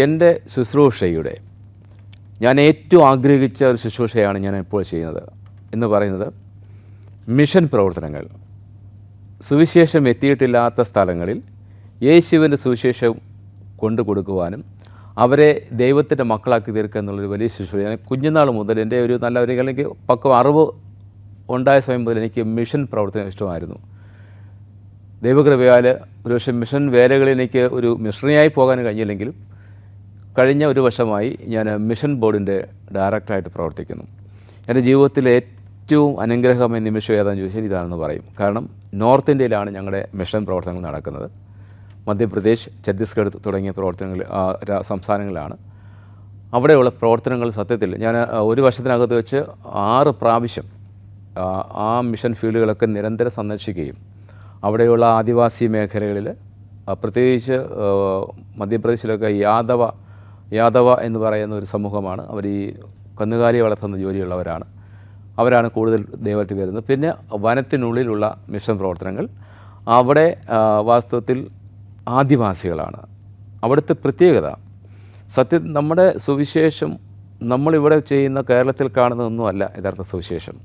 എൻ്റെ ശുശ്രൂഷയുടെ ഞാൻ ഏറ്റവും ആഗ്രഹിച്ച ഒരു ശുശ്രൂഷയാണ് ഞാൻ ഇപ്പോൾ ചെയ്യുന്നത് എന്ന് പറയുന്നത് മിഷൻ പ്രവർത്തനങ്ങൾ. സുവിശേഷം എത്തിയിട്ടില്ലാത്ത സ്ഥലങ്ങളിൽ യേശുവിൻ്റെ സുവിശേഷം കൊണ്ടു കൊടുക്കുവാനും അവരെ ദൈവത്തിൻ്റെ മക്കളാക്കി തീർക്കുക എന്നുള്ളൊരു വലിയ ശുശ്രൂഷ. ഞാൻ കുഞ്ഞുനാൾ മുതൽ എൻ്റെ ഒരു നല്ല ഒരു അല്ലെങ്കിൽ പക്വ അറിവ് ഉണ്ടായ സമയം മുതൽ എനിക്ക് മിഷൻ പ്രവർത്തനം ഇഷ്ടമായിരുന്നു. ദൈവകൃപയാൽ ഒരുപക്ഷെ മിഷൻ വേലകളിൽ എനിക്ക് ഒരു മിഷണറിയായി പോകാൻ കഴിഞ്ഞില്ലെങ്കിലും കഴിഞ്ഞ ഒരു വർഷമായി ഞാൻ മിഷൻ ബോർഡിൻ്റെ ഡയറക്ടറായിട്ട് പ്രവർത്തിക്കുന്നു. എൻ്റെ ജീവിതത്തിലെ ഏറ്റവും അനുഗ്രഹമായ നിമിഷം ഏതാണെന്ന് ചോദിച്ചാൽ ഇതാണെന്ന് പറയും. കാരണം നോർത്ത് ഇന്ത്യയിലാണ് ഞങ്ങളുടെ മിഷൻ പ്രവർത്തനങ്ങൾ നടക്കുന്നത്. മധ്യപ്രദേശ്, ഛത്തീസ്ഗഡ് തുടങ്ങിയ പ്രവർത്തനങ്ങൾ സംസ്ഥാനങ്ങളിലാണ്. അവിടെയുള്ള പ്രവർത്തനങ്ങൾ സത്യത്തിൽ ഞാൻ ഒരു വർഷത്തിനകത്ത് വെച്ച് 6 പ്രാവശ്യം ആ മിഷൻ ഫീൽഡുകളൊക്കെ നിരന്തരം സന്ദർശിക്കുകയും അവിടെയുള്ള ആദിവാസി മേഖലകളിൽ പ്രത്യേകിച്ച് മധ്യപ്രദേശിലൊക്കെ യാദവ എന്ന് പറയുന്ന ഒരു സമൂഹമാണ്. അവർ ഈ കന്നുകാലി വളർത്തുന്ന ജോലിയുള്ളവരാണ്. അവരാണ് കൂടുതൽ ദൈവത്തിൽ വരുന്നത്. പിന്നെ വനത്തിനുള്ളിലുള്ള മിഷൻ പ്രവർത്തനങ്ങൾ, അവിടെ വാസ്തവത്തിൽ ആദിവാസികളാണ്. അവിടുത്തെ പ്രത്യേകത നമ്മുടെ സുവിശേഷം നമ്മളിവിടെ ചെയ്യുന്ന കേരളത്തിൽ കാണുന്നതൊന്നുമല്ല യഥാർത്ഥ സുവിശേഷം.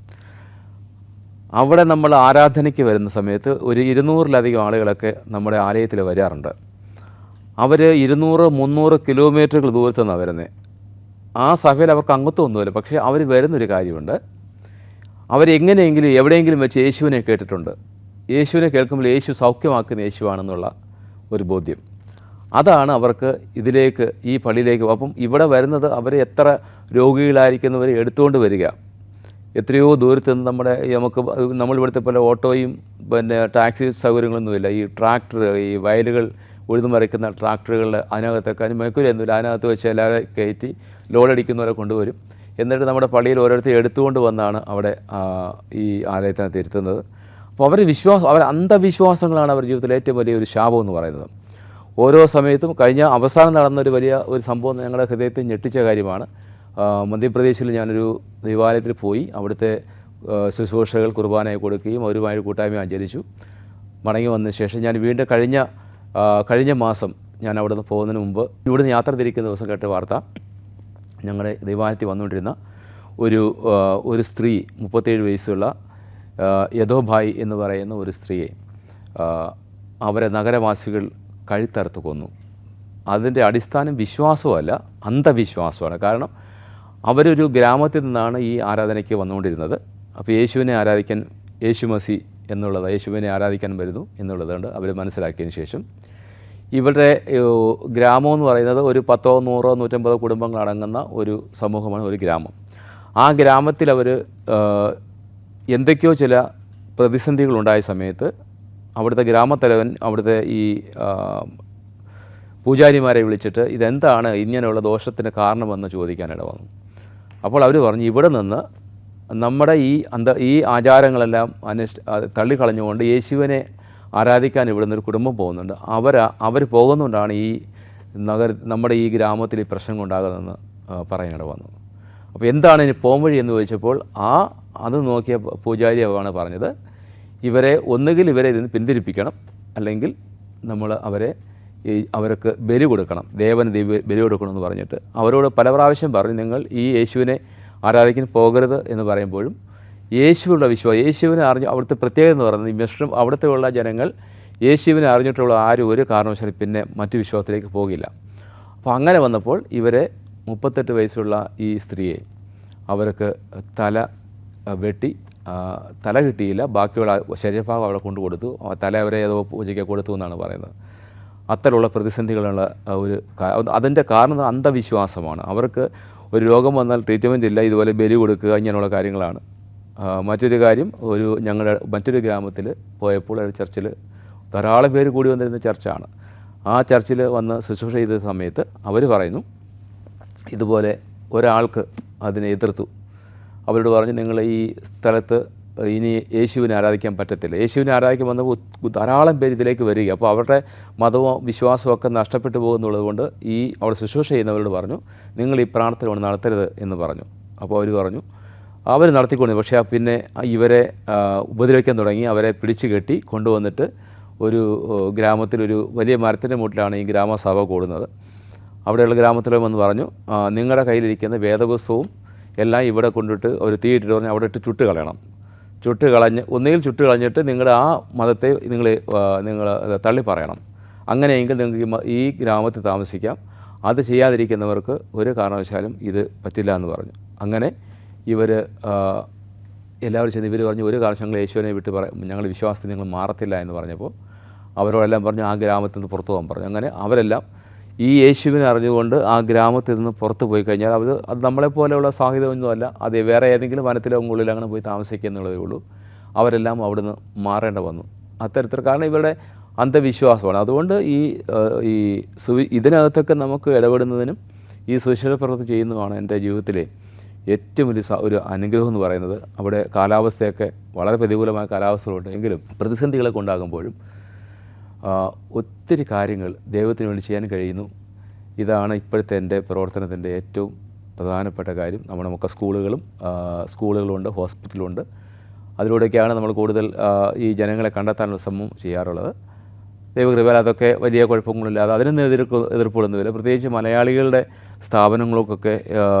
അവിടെ നമ്മൾ ആരാധനയ്ക്ക് വരുന്ന സമയത്ത് ഒരു 200-ലധികം ആളുകളൊക്കെ നമ്മുടെ ആലയത്തിൽ വരാറുണ്ട്. അവർ 200-300 കിലോമീറ്ററുകൾ ദൂരത്തു നിന്നാണ് വരുന്നത്. ആ സഭയിൽ അവർക്ക് അംഗത്വമൊന്നുമില്ല. പക്ഷേ അവർ വരുന്നൊരു കാര്യമുണ്ട്, അവരെങ്ങനെയെങ്കിലും എവിടെയെങ്കിലും വെച്ച് യേശുവിനെ കേട്ടിട്ടുണ്ട്. യേശുവിനെ കേൾക്കുമ്പോൾ യേശു സൗഖ്യമാക്കുന്ന യേശുവാണെന്നുള്ള ഒരു ബോധ്യം. അതാണ് അവർക്ക് ഇതിലേക്ക്, ഈ പള്ളിയിലേക്ക്. അപ്പം ഇവിടെ വരുന്നത് അവരെ എത്ര രോഗികളായിരിക്കുന്നവരെ എടുത്തുകൊണ്ട് വരിക, എത്രയോ ദൂരത്ത് നിന്ന് നമ്മളിവിടുത്തെ പോലെ ഓട്ടോയും പിന്നെ ടാക്സി സൗകര്യങ്ങളൊന്നുമില്ല. ഈ ട്രാക്ടർ, ഈ വയലുകൾ ഉഴുതുമറിക്കുന്ന ട്രാക്ടറുകളിൽ അതിനകത്തൊക്കെ മേക്കുരയൊന്നുമില്ല. അതിനകത്ത് വെച്ച് എല്ലാവരും കയറ്റി ലോഡടിക്കുന്നവരെ കൊണ്ടുവരും. എന്നിട്ട് നമ്മുടെ പള്ളിയിൽ ഓരോരുത്തർ എടുത്തുകൊണ്ട് വന്നാണ് അവിടെ ഈ ആലയത്തിനകത്ത് ഇരുത്തുന്നത്. അപ്പോൾ അവർ അന്ധവിശ്വാസങ്ങളാണ് അവരുടെ ജീവിതത്തിലെ ഏറ്റവും വലിയൊരു ശാപം എന്ന് പറയുന്നത്. ഓരോ സമയത്തും കഴിഞ്ഞ അവസാനം നടന്നൊരു വലിയ ഒരു സംഭവം ഞങ്ങളുടെ ഹൃദയത്തെ ഞെട്ടിച്ച കാര്യമാണ്. മധ്യപ്രദേശിൽ ഞാനൊരു ദേവാലയത്തിൽ പോയി. അവിടുത്തെ ശുശ്രൂഷകൾ കുർബാനയെ കൊടുക്കുകയും അവരുമായി കൂട്ടായ്മ ആചരിച്ചു. മടങ്ങി വന്നതിന് ശേഷം ഞാൻ വീണ്ടും കഴിഞ്ഞ മാസം ഞാൻ അവിടെ നിന്ന് പോകുന്നതിന് മുമ്പ് ഇവിടുന്ന് യാത്ര തിരിക്കുന്ന ദിവസം കേട്ട വാർത്ത, ഞങ്ങളുടെ ദേവാലയത്തിൽ വന്നുകൊണ്ടിരുന്ന ഒരു സ്ത്രീ, 37 വയസ്സുള്ള യദോഭായ് എന്ന് പറയുന്ന ഒരു സ്ത്രീയെ അവരെ നഗരവാസികൾ കഴുത്തറുത്ത് കൊന്നു. അതിൻ്റെ അടിസ്ഥാനം വിശ്വാസമല്ല, അന്ധവിശ്വാസമാണ്. കാരണം അവരൊരു ഗ്രാമത്തിൽ നിന്നാണ് ഈ ആരാധനയ്ക്ക് വന്നുകൊണ്ടിരുന്നത്. അപ്പോൾ യേശുവിനെ ആരാധിക്കാൻ, യേശുവിനെ ആരാധിക്കാൻ വരുന്നു എന്നുള്ളതുകൊണ്ട് അവർ മനസ്സിലാക്കിയതിന് ശേഷം ഇവരുടെ ഗ്രാമം എന്ന് പറയുന്നത് ഒരു 10, 100, 150 കുടുംബങ്ങൾ അടങ്ങുന്ന ഒരു സമൂഹമാണ് ഒരു ഗ്രാമം. ആ ഗ്രാമത്തിൽ അവർ എന്തൊക്കെയോ ചില പ്രതിസന്ധികളുണ്ടായ സമയത്ത് അവിടുത്തെ ഗ്രാമത്തലവൻ അവിടുത്തെ ഈ പൂജാരിമാരെ വിളിച്ചിട്ട് ഇതെന്താണ് ഇങ്ങനെയുള്ള ദോഷത്തിന് കാരണമെന്ന് ചോദിക്കാനിട വന്നു. അപ്പോൾ അവർ പറഞ്ഞു, ഇവിടെ നിന്ന് നമ്മുടെ ഈ ആചാരങ്ങളെല്ലാം തള്ളിക്കളഞ്ഞുകൊണ്ട് യേശുവിനെ ആരാധിക്കാൻ ഇവിടെ നിന്നൊരു കുടുംബം പോകുന്നുണ്ട്. അവർ പോകുന്നതുകൊണ്ടാണ് നമ്മുടെ ഈ ഗ്രാമത്തിൽ ഈ പ്രശ്നം ഉണ്ടാകുന്നതെന്ന് പറയാനിട വന്നു. അപ്പോൾ എന്താണ് ഇനി പോംവഴി എന്ന് ചോദിച്ചപ്പോൾ അത് നോക്കിയ പൂജാരിയാണ് പറഞ്ഞത്, ഒന്നുകിൽ ഇവരെ ഇതിന് പിന്തിരിപ്പിക്കണം, അല്ലെങ്കിൽ നമ്മൾ അവർക്ക് ബലി കൊടുക്കണം, ദേവന് ബലി കൊടുക്കണമെന്ന് പറഞ്ഞിട്ട് അവരോട് പല പ്രാവശ്യം പറഞ്ഞു, നിങ്ങൾ ഈ യേശുവിനെ ആരാധിക്കാൻ പോകരുത് എന്ന് പറയുമ്പോഴും യേശുവിനുള്ള വിശ്വാസം, യേശുവിനെ അവിടുത്തെ പ്രത്യേകത എന്ന് പറയുന്നത്, ഈ മിശ്രം അവിടുത്തെയുള്ള ജനങ്ങൾ യേശുവിനെ അറിഞ്ഞിട്ടുള്ള ആരും ഒരു കാരണവശാലും പിന്നെ മറ്റു വിശ്വാസത്തിലേക്ക് പോകില്ല. അപ്പോൾ അങ്ങനെ വന്നപ്പോൾ 38 വയസ്സുള്ള ഈ സ്ത്രീയെ അവർക്ക് തല വെട്ടി, തല കിട്ടിയില്ല, ബാക്കിയുള്ള ശരീരഭാഗം അവിടെ കൊണ്ടുകൊടുത്തു. തല അവരെ ഏതോ പൂജയ്ക്ക് കൊടുത്തു എന്നാണ് പറയുന്നത്. അത്തരമുള്ള പ്രതിസന്ധികളുള്ള അതിൻ്റെ കാരണം അന്ധവിശ്വാസമാണ്. അവർക്ക് ഒരു രോഗം വന്നാൽ ട്രീറ്റ്മെൻറ്റ് ഇല്ല, ഇതുപോലെ ബലി കൊടുക്കുക, ഇങ്ങനെയുള്ള കാര്യങ്ങളാണ്. മറ്റൊരു കാര്യം, മറ്റൊരു ഗ്രാമത്തിൽ പോയപ്പോൾ ഒരു ചർച്ചിൽ ധാരാളം പേര് കൂടി വന്നിരുന്ന ചർച്ചാണ്. ആ ചർച്ചിൽ വന്ന് ശുശ്രൂഷ ചെയ്ത സമയത്ത് അവർ പറയുന്നു, ഇതുപോലെ ഒരാൾക്ക് അതിനെ എതിർത്തു. അവരോട് പറഞ്ഞു, നിങ്ങൾ ഈ സ്ഥലത്ത് ഇനി യേശുവിനെ ആരാധിക്കാൻ പറ്റത്തില്ല. യേശുവിനെ ആരാധിക്കാൻ വന്നപ്പോൾ ധാരാളം പേര് ഇതിലേക്ക് വരിക. അപ്പോൾ അവരുടെ മതവും വിശ്വാസവും ഒക്കെ നഷ്ടപ്പെട്ടു പോകുന്നുള്ളത് കൊണ്ട് അവിടെ ശുശ്രൂഷ ചെയ്യുന്നവരോട് പറഞ്ഞു, നിങ്ങൾ ഈ പ്രാർത്ഥന നടത്തരുത് എന്ന് പറഞ്ഞു. അപ്പോൾ അവർ പറഞ്ഞു, അവർ നടത്തിക്കൊണ്ടു. പക്ഷേ പിന്നെ ഇവരെ ഉപദ്രവിക്കാൻ തുടങ്ങി. അവരെ പിടിച്ചു കെട്ടി കൊണ്ടുവന്നിട്ട് ഒരു ഗ്രാമത്തിൽ ഒരു വലിയ മരത്തിൻ്റെ മുട്ടിലാണ് ഈ ഗ്രാമസഭ കൂടുന്നത്. അവിടെയുള്ള ഗ്രാമത്തിൽ വന്ന് പറഞ്ഞു, നിങ്ങളുടെ കയ്യിലിരിക്കുന്ന വേദപുസ്തകവും എല്ലാം ഇവിടെ കൊണ്ടിട്ട് ഒരു തീയിട്ടിട്ട് പറഞ്ഞ് അവിടെ ഇട്ട് ചുട്ടുകളയണം. ഒന്നുകിൽ ചുട്ടുകളഞ്ഞിട്ട് നിങ്ങളുടെ ആ മതത്തെ നിങ്ങൾ തള്ളി പറയണം, അങ്ങനെയെങ്കിൽ നിങ്ങൾക്ക് ഈ ഗ്രാമത്തിൽ താമസിക്കാം, അത് ചെയ്യാതിരിക്കുന്നവർക്ക് ഒരു കാരണവശാലും ഇത് പറ്റില്ല എന്ന് പറഞ്ഞു. അങ്ങനെ ഇവർ എല്ലാവരും ചെന്ന് ഇവർ പറഞ്ഞു, ഒരു കാരണവശാലും യേശുവിനെ വിട്ട് ഞങ്ങൾ വിശ്വാസത്തിൽ നിങ്ങൾ മാറത്തില്ല എന്ന് പറഞ്ഞപ്പോൾ അവരോടെല്ലാം പറഞ്ഞു ആ ഗ്രാമത്തിൽ നിന്ന് പുറത്തു പോകാൻ പറഞ്ഞു. അങ്ങനെ അവരെല്ലാം ഈ യേശുവിനെ അറിഞ്ഞുകൊണ്ട് ആ ഗ്രാമത്തിൽ നിന്ന് പുറത്ത് പോയി കഴിഞ്ഞാൽ അത് നമ്മളെപ്പോലെയുള്ള സാഹചര്യമൊന്നുമല്ല, അത് വേറെ ഏതെങ്കിലും വനത്തിലോ ഉള്ളിൽ അങ്ങനെ പോയി താമസിക്കുക എന്നുള്ളതേ ഉള്ളൂ. അവരെല്ലാം അവിടുന്ന് മാറേണ്ട വന്നു. അത്തരത്തിൽ കാരണം ഇവരുടെ അന്ധവിശ്വാസമാണ്. അതുകൊണ്ട് ഈ ഇതിനകത്തൊക്കെ നമുക്ക് ഇടപെടുന്നതിനും ഈ സുവിശേഷ പ്രവർത്തനം ചെയ്യുന്നതാണ് എൻ്റെ ജീവിതത്തിലെ ഏറ്റവും വലിയ ഒരു അനുഗ്രഹം എന്ന് പറയുന്നത്. അവിടെ കാലാവസ്ഥയൊക്കെ വളരെ പ്രതികൂലമായ കാലാവസ്ഥകളുണ്ട്, എങ്കിലും പ്രതിസന്ധികളൊക്കെ ഉണ്ടാകുമ്പോഴും ഒത്തിരി കാര്യങ്ങൾ ദൈവത്തിന് വേണ്ടി ചെയ്യാൻ കഴിയുന്നു. ഇതാണ് ഇപ്പോഴത്തെ എൻ്റെ പ്രവർത്തനത്തിൻ്റെ ഏറ്റവും പ്രധാനപ്പെട്ട കാര്യം. നമുക്ക് സ്കൂളുകളുണ്ട്, ഹോസ്പിറ്റലുണ്ട്. അതിലൂടെയൊക്കെയാണ് നമ്മൾ കൂടുതൽ ഈ ജനങ്ങളെ കണ്ടെത്താനുള്ള ശ്രമം ചെയ്യാറുള്ളത്. ദൈവകൃപയാൽ അതൊക്കെ വലിയ കുഴപ്പങ്ങളില്ലാതെ അതിനൊന്നും എതിർപ്പുകളൊന്നുമില്ല. പ്രത്യേകിച്ച് മലയാളികളുടെ സ്ഥാപനങ്ങൾക്കൊക്കെ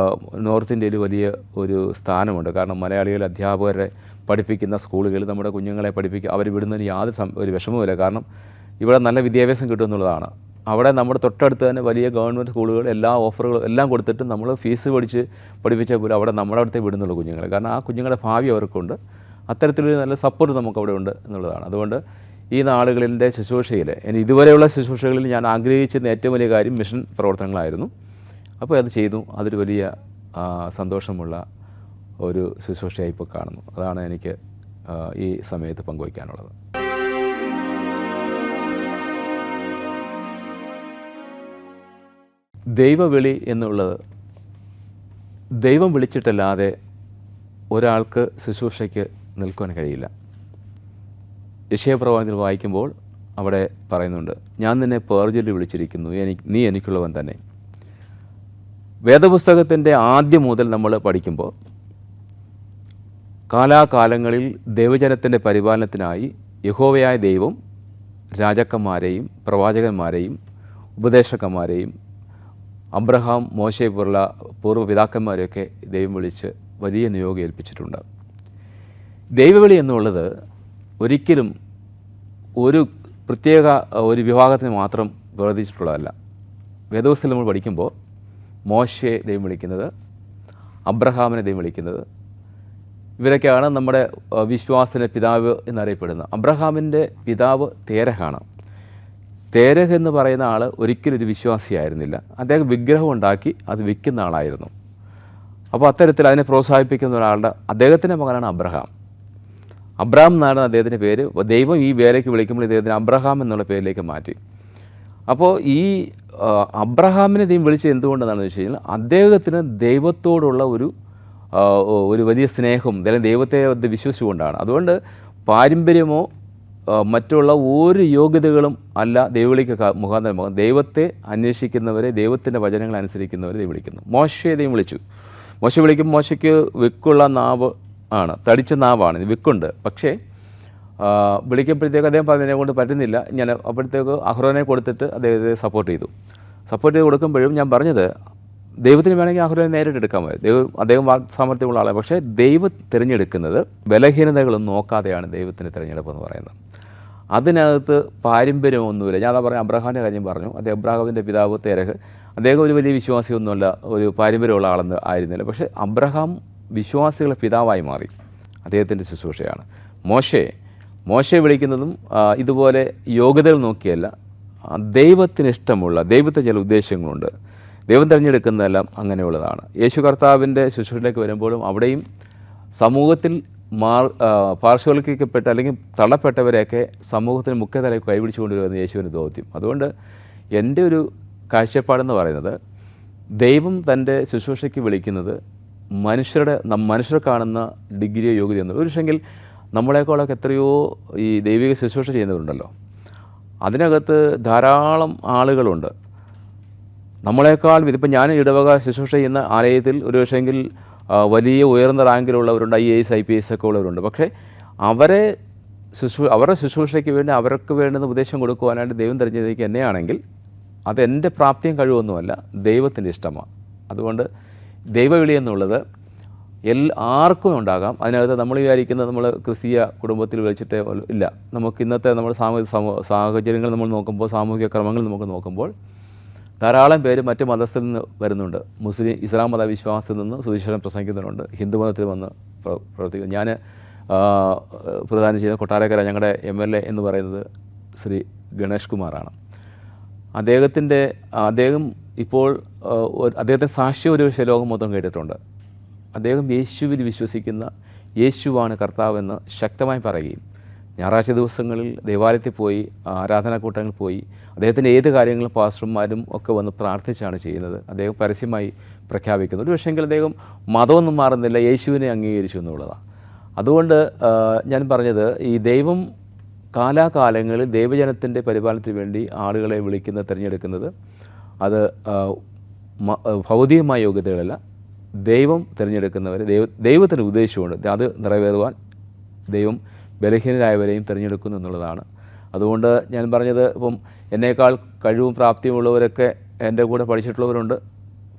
നോർത്ത് ഇന്ത്യയിൽ വലിയ ഒരു സ്ഥാനമുണ്ട്. കാരണം മലയാളികൾ അധ്യാപകരെ പഠിപ്പിക്കുന്ന സ്കൂളുകളിൽ നമ്മുടെ കുഞ്ഞുങ്ങളെ അവർ വിടുന്നതിന് യാതൊരു ഒരു വിഷമവുമില്ല. കാരണം ഇവിടെ നല്ല വിദ്യാഭ്യാസം കിട്ടുമെന്നുള്ളതാണ്. അവിടെ നമ്മുടെ തൊട്ടടുത്ത് തന്നെ വലിയ ഗവൺമെൻറ് സ്കൂളുകൾ എല്ലാ ഓഫറുകളും എല്ലാം കൊടുത്തിട്ടും നമ്മൾ ഫീസ് പഠിപ്പിച്ചാൽ പോലും അവിടെ നമ്മുടെ അടുത്തേ വിടുന്നുള്ളൂ കുഞ്ഞുങ്ങളെ. കാരണം ആ കുഞ്ഞുങ്ങളുടെ ഭാവി അവർക്കുണ്ട്. അത്തരത്തിലൊരു നല്ല സപ്പോർട്ട് നമുക്കവിടെ ഉണ്ട് എന്നുള്ളതാണ്. അതുകൊണ്ട് ഈ നാളുകളിൻ്റെ ശുശ്രൂഷയിൽ ഇതുവരെയുള്ള ശുശ്രൂഷകളിൽ ഞാൻ ആഗ്രഹിച്ചിരുന്ന ഏറ്റവും വലിയ കാര്യം മിഷൻ പ്രവർത്തനങ്ങളായിരുന്നു. അപ്പോൾ അത് ചെയ്തു. അതൊരു വലിയ സന്തോഷമുള്ള ഒരു ശുശ്രൂഷയായി ഇപ്പോൾ കാണുന്നു. അതാണ് എനിക്ക് ഈ സമയത്ത് പങ്കുവയ്ക്കാനുള്ളത്. ദൈവവിളി എന്നുള്ളത് ദൈവം വിളിച്ചിട്ടല്ലാതെ ഒരാൾക്ക് ശുശ്രൂഷയ്ക്ക് നിൽക്കുവാൻ കഴിയില്ല. യെശയ്യാപ്രവാചകത്തിൽ വായിക്കുമ്പോൾ അവിടെ പറയുന്നുണ്ട്, ഞാൻ നിന്നെ പേർചൊല്ലി വിളിച്ചിരിക്കുന്നു, നീ എനിക്കുള്ളവൻ തന്നെ. വേദപുസ്തകത്തിൻ്റെ ആദ്യം മുതൽ നമ്മൾ പഠിക്കുമ്പോൾ കാലാകാലങ്ങളിൽ ദൈവജനത്തിൻ്റെ പരിപാലനത്തിനായി യഹോവയായ ദൈവം രാജാക്കന്മാരെയും പ്രവാചകന്മാരെയും ഉപദേശകന്മാരെയും അബ്രഹാം, മോശെ പോലുള്ള പൂർവ്വപിതാക്കന്മാരെയൊക്കെ ദൈവം വിളിച്ച് വലിയ നിയോഗം ഏൽപ്പിച്ചിട്ടുണ്ട്. ദൈവവിളി എന്നുള്ളത് ഒരിക്കലും ഒരു പ്രത്യേക ഒരു വിഭാഗത്തിന് മാത്രം വേർതിരിച്ചിട്ടുള്ളതല്ല. വേദപുസ്തകത്തിൽ നമ്മൾ പഠിക്കുമ്പോൾ മോശയെ ദൈവം വിളിക്കുന്നത്, അബ്രഹാമിനെ ദൈവം വിളിക്കുന്നത്, ഇവരൊക്കെയാണ് നമ്മുടെ വിശ്വാസത്തിൻ്റെ പിതാവ് എന്നറിയപ്പെടുന്നത്. അബ്രഹാമിൻ്റെ പിതാവ് തേരഹാണ്. തേരഹ് എന്ന് പറയുന്ന ആൾ ഒരിക്കലും ഒരു വിശ്വാസിയായിരുന്നില്ല. അദ്ദേഹം വിഗ്രഹം ഉണ്ടാക്കി അത് വിൽക്കുന്ന ആളായിരുന്നു. അപ്പോൾ അത്തരത്തിൽ അതിനെ പ്രോത്സാഹിപ്പിക്കുന്ന അദ്ദേഹത്തിൻ്റെ മകനാണ് അബ്രഹാം. അബ്രഹാം എന്നാണ് അദ്ദേഹത്തിൻ്റെ പേര്. ദൈവം ഈ വേലയ്ക്ക് വിളിക്കുമ്പോൾ ഇദ്ദേഹത്തിന് അബ്രഹാം എന്നുള്ള പേരിലേക്ക് മാറ്റി. അപ്പോൾ ഈ അബ്രഹാമിനെ ദൈവം വിളിച്ചത് എന്തുകൊണ്ടെന്നാണെന്ന് വെച്ച് കഴിഞ്ഞാൽ അദ്ദേഹത്തിന് ദൈവത്തോടുള്ള ഒരു വലിയ സ്നേഹം, അല്ലെങ്കിൽ ദൈവത്തെ വിശ്വസിച്ചുകൊണ്ടാണ്. അതുകൊണ്ട് പാരമ്പര്യമോ മറ്റുള്ള ഒരു യോഗ്യതകളും അല്ല ദൈവവിളിക്ക് മുഖാന്തരം. ദൈവത്തെ അന്വേഷിക്കുന്നവരെ, ദൈവത്തിൻ്റെ വചനങ്ങൾ അനുസരിക്കുന്നവരെ ദൈവം വിളിക്കുന്നു. മോശയെ ദൈവം വിളിച്ചു. മോശ വിളിക്കുമ്പോൾ മോശയ്ക്ക് വിക്കുള്ള നാവ് ആണ്, തടിച്ച നാവാണ്, വിക്കുണ്ട്. പക്ഷേ വിളിക്കുമ്പോഴത്തേക്ക് അദ്ദേഹം പറഞ്ഞതിനെ കൊണ്ട് പറ്റുന്നില്ല. ഞാൻ അപ്പോഴത്തേക്ക് അഹ്റോനെ കൊടുത്തിട്ട് അദ്ദേഹത്തെ സപ്പോർട്ട് ചെയ്ത് കൊടുക്കുമ്പോഴും ഞാൻ പറഞ്ഞത്, ദൈവത്തിന് വേണമെങ്കിൽ അഹ്റോനെ നേരിട്ട് എടുക്കാമായിരുന്നു. അദ്ദേഹം സാമർത്ഥ്യമുള്ള ആളാണ്. പക്ഷേ ദൈവം തിരഞ്ഞെടുക്കുന്നത് ബലഹീനതകളൊന്നും നോക്കാതെയാണ് ദൈവത്തിൻ്റെ തിരഞ്ഞെടുപ്പ് എന്ന് പറയുന്നത്. അതിനകത്ത് പാരമ്പര്യമൊന്നുമില്ല. ഞാൻ അതാ പറഞ്ഞ അബ്രഹാമിൻ്റെ കാര്യം പറഞ്ഞു. അദ്ദേഹം അബ്രഹാമിൻ്റെ പിതാവ് തേരഹ്, അദ്ദേഹം ഒരു വലിയ വിശ്വാസിയൊന്നുമല്ല, ഒരു പാരമ്പര്യമുള്ള ആളെന്ന് ആയിരുന്നില്ല. പക്ഷേ അബ്രഹാം വിശ്വാസികളുടെ പിതാവായി മാറി. അദ്ദേഹത്തിൻ്റെ ശുശ്രൂഷയാണ്. മോശയെ വിളിക്കുന്നതും ഇതുപോലെ യോഗ്യതകൾ നോക്കിയല്ല, ദൈവത്തിന് ഇഷ്ടമുള്ള, ദൈവത്തെ ചില ഉദ്ദേശങ്ങളുണ്ട്, ദൈവം തിരഞ്ഞെടുക്കുന്നതെല്ലാം അങ്ങനെയുള്ളതാണ്. യേശു കർത്താവിൻ്റെ ശുശ്രൂഷയിലേക്ക് വരുമ്പോഴും അവിടെയും സമൂഹത്തിൽ പാർശ്വവൽക്കരിക്കപ്പെട്ട അല്ലെങ്കിൽ തള്ളപ്പെട്ടവരെയൊക്കെ സമൂഹത്തിന് മുഖ്യതലയിൽ കൈപിടിച്ചു കൊണ്ടുവരുന്ന യേശുവിൻ്റെ ദൗത്യം. അതുകൊണ്ട് എൻ്റെ ഒരു കാഴ്ചപ്പാടെന്ന് പറയുന്നത്, ദൈവം തൻ്റെ ശുശ്രൂഷയ്ക്ക് വിളിക്കുന്നത് മനുഷ്യർ കാണുന്ന ഡിഗ്രിയോ യോഗ്യതയൊന്നും. ഒരുപക്ഷെങ്കിൽ നമ്മളെക്കാളൊക്കെ എത്രയോ ഈ ദൈവിക ശുശ്രൂഷ ചെയ്യുന്നവരുണ്ടല്ലോ, അതിനകത്ത് ധാരാളം ആളുകളുണ്ട്. നമ്മളെക്കാൾ ഇതിപ്പോൾ ഞാൻ ഇടവക ശുശ്രൂഷ ചെയ്യുന്ന ആലയത്തിൽ ഒരുപക്ഷെങ്കിൽ വലിയ ഉയർന്ന റാങ്കിലുള്ളവരുണ്ട്, IAS IPS ഒക്കെ ഉള്ളവരുണ്ട്. പക്ഷേ അവരുടെ ശുശ്രൂഷയ്ക്ക് വേണ്ടി അവർക്ക് വേണ്ടുന്ന ഉപദേശം കൊടുക്കുവാനായിട്ട് ദൈവം തിരഞ്ഞെടുക്കുക എന്നെയാണെങ്കിൽ അതെൻ്റെ പ്രാപ്തിയും കഴിവൊന്നുമല്ല, ദൈവത്തിൻ്റെ ഇഷ്ടമാണ്. അതുകൊണ്ട് ദൈവവിളി എന്നുള്ളത് ആർക്കും ഉണ്ടാകാം. അതിനകത്ത് നമ്മൾ വിചാരിക്കുന്നത് നമ്മൾ ക്രിസ്തീയ കുടുംബത്തിൽ വെച്ചിട്ട് ഇല്ല. നമുക്ക് ഇന്നത്തെ നമ്മുടെ സാഹചര്യങ്ങൾ നമ്മൾ നോക്കുമ്പോൾ, സാമൂഹിക ക്രമങ്ങൾ നമുക്ക് നോക്കുമ്പോൾ ധാരാളം പേര് മറ്റ് മതസ്ഥരിൽ നിന്ന് വരുന്നുണ്ട്. ഇസ്ലാം മത വിശ്വാസത്തിൽ നിന്ന് സുവിശേഷം പ്രസംഗിക്കുന്നവരുണ്ട്, ഹിന്ദു മതത്തിൽ വന്ന് പ്രവർത്തിക്കുന്നു. ഞാൻ പ്രദാനം ചെയ്യുന്ന കൊട്ടാരക്കര ഞങ്ങളുടെ MLA എന്ന് പറയുന്നത് ശ്രീ ഗണേഷ് കുമാറാണ്. അദ്ദേഹം ഇപ്പോൾ അദ്ദേഹത്തിൻ്റെ സാക്ഷ്യം ഒരു ലോകം മൊത്തം കേട്ടിട്ടുണ്ട്. അദ്ദേഹം യേശുവിൽ വിശ്വസിക്കുന്ന, യേശുവാണ് കർത്താവെന്ന് ശക്തമായി പറയുകയും ഞായറാഴ്ച ദിവസങ്ങളിൽ ദേവാലയത്തിൽ പോയി, ആരാധനാക്കൂട്ടങ്ങളിൽ പോയി അദ്ദേഹത്തിൻ്റെ ഏത് കാര്യങ്ങളും പാസ്റ്റർമാരും ഒക്കെ വന്ന് പ്രാർത്ഥിച്ചാണ് ചെയ്യുന്നത്. അദ്ദേഹം പരസ്യമായി പ്രഖ്യാപിക്കുന്നു. ഒരു പക്ഷേങ്കിൽ അദ്ദേഹം മതമൊന്നും മാറുന്നില്ല, യേശുവിനെ അംഗീകരിച്ചു എന്നുള്ളതാണ്. അതുകൊണ്ട് ഞാൻ പറഞ്ഞത്, ഈ ദൈവം കാലാകാലങ്ങളിൽ ദൈവജനത്തിൻ്റെ പരിപാലനത്തിന് വേണ്ടി ആളുകളെ തിരഞ്ഞെടുക്കുന്നത് അത് ഭൗതികമായ യോഗ്യതകളല്ല, ദൈവം തിരഞ്ഞെടുക്കുന്നവർ ദൈവത്തിന് ഉദ്ദേശമുണ്ട്. അത് നിറവേറുവാൻ ദൈവം ബലഹീനരായവരെയും തിരഞ്ഞെടുക്കുന്നു എന്നുള്ളതാണ്. അതുകൊണ്ട് ഞാൻ പറഞ്ഞത്, ഇപ്പം എന്നേക്കാൾ കഴിവും പ്രാപ്തിയുമുള്ളവരൊക്കെ എൻ്റെ കൂടെ പഠിച്ചിട്ടുള്ളവരുണ്ട്.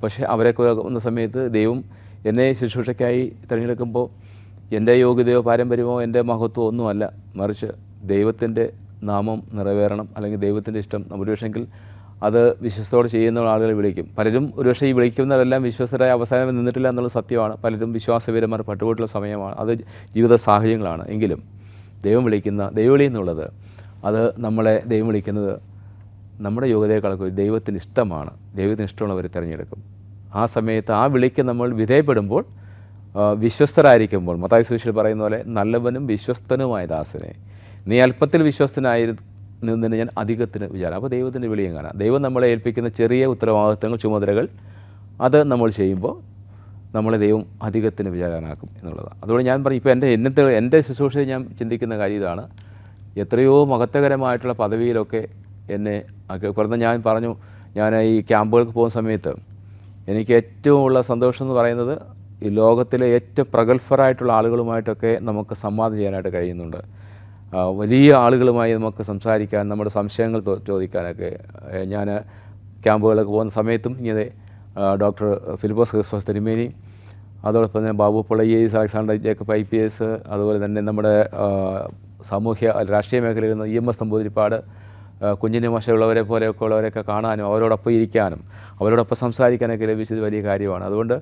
പക്ഷേ അവരൊക്കെ വന്ന സമയത്ത് ദൈവം എന്നെ ശുശ്രൂഷയ്ക്കായി തിരഞ്ഞെടുക്കുമ്പോൾ എൻ്റെ യോഗ്യതയോ പാരമ്പര്യമോ എൻ്റെ മഹത്വമോ ഒന്നുമല്ല, മറിച്ച് ദൈവത്തിൻ്റെ നാമം നിറവേറണം, അല്ലെങ്കിൽ ദൈവത്തിൻ്റെ ഇഷ്ടം. ഒരുപക്ഷെങ്കിൽ അത് വിശ്വസ്തയോടെ ചെയ്യുന്ന ആളുകളെ വിളിക്കും. പലരും ഒരുപക്ഷെ ഈ വിളിക്കുന്നവരെല്ലാം വിശ്വസ്തരായ അവസാനം നിന്നിട്ടില്ല എന്നുള്ളത് സത്യമാണ്. പലരും വിശ്വാസവീരന്മാർ പട്ടുപോയിട്ടുള്ള സമയമാണ്, അത് ജീവിത സാഹചര്യങ്ങളാണ്. എങ്കിലും ദൈവവിളി എന്നുള്ളത്, അത് നമ്മളെ ദൈവം വിളിക്കുന്നത് നമ്മുടെ യോഗ്യതയെക്കാളൊക്കെ ദൈവത്തിന് ഇഷ്ടമാണ്. ദൈവത്തിന് ഇഷ്ടമുള്ളവരെ തിരഞ്ഞെടുക്കും. ആ സമയത്ത് ആ വിളിക്ക് നമ്മൾ വിധേയപ്പെടുമ്പോൾ, വിശ്വസ്തരായിരിക്കുമ്പോൾ, മത്തായി സുവിശേഷത്തിൽ പറയുന്ന പോലെ, നല്ലവനും വിശ്വസ്തനുമായ ദാസനെ നീ അല്പത്തിൽ വിശ്വസ്തനായിരുന്നതിന് ഞാൻ അധികത്തിന് വിചാരം. അപ്പോൾ ദൈവത്തിൻ്റെ വിളി എങ്ങനെ? ദൈവം നമ്മളെ ഏൽപ്പിക്കുന്ന ചെറിയ ഉത്തരവാദിത്തങ്ങൾ, ചുമതലകൾ, അത് നമ്മൾ ചെയ്യുമ്പോൾ നമ്മളെ ദൈവം അധികത്തിന് വിചാരനാക്കും എന്നുള്ളതാണ്. അതുകൊണ്ട് ഞാൻ പറയും, ഇപ്പോൾ എൻ്റെ ശുശ്രൂഷയിൽ ഞാൻ ചിന്തിക്കുന്ന കാര്യം ഇതാണ്. എത്രയോ മഹത്വകരമായിട്ടുള്ള പദവിയിലൊക്കെ എന്നെ പുറത്ത് ഞാൻ പറഞ്ഞു, ഞാൻ ഈ ക്യാമ്പുകൾക്ക് പോകുന്ന സമയത്ത് എനിക്ക് ഏറ്റവും ഉള്ള സന്തോഷം എന്ന് പറയുന്നത്, ഈ ലോകത്തിലെ ഏറ്റവും പ്രഗത്ഭരായിട്ടുള്ള ആളുകളുമായിട്ടൊക്കെ നമുക്ക് സംവാദം ചെയ്യാനായിട്ട് കഴിയുന്നുണ്ട്. വലിയ ആളുകളുമായി നമുക്ക് സംസാരിക്കാൻ, നമ്മുടെ സംശയങ്ങൾ ചോദിക്കാനൊക്കെ. ഞാൻ ക്യാമ്പുകളിലൊക്കെ പോകുന്ന സമയത്തും ഇങ്ങനെ ഡോക്ടർ ഫിലിപ്പോസ് ക്രിസ്മസ് തിരുമേനി, അതോടൊപ്പം തന്നെ ബാബു പൊളയേസ്, അലക്സാണ്ടർ ജേക്കബ് IPS, അതുപോലെ തന്നെ നമ്മുടെ രാഷ്ട്രീയ മേഖലയിൽ നിന്ന് EMS നമ്പൂതിരിപ്പാട്, കുഞ്ഞിന് മഷയുള്ളവരെ പോലെയൊക്കെ ഉള്ളവരെയൊക്കെ കാണാനും അവരോടൊപ്പം ഇരിക്കാനും അവരോടൊപ്പം സംസാരിക്കാനൊക്കെ ലഭിച്ചത് വലിയ കാര്യമാണ്. അതുകൊണ്ട്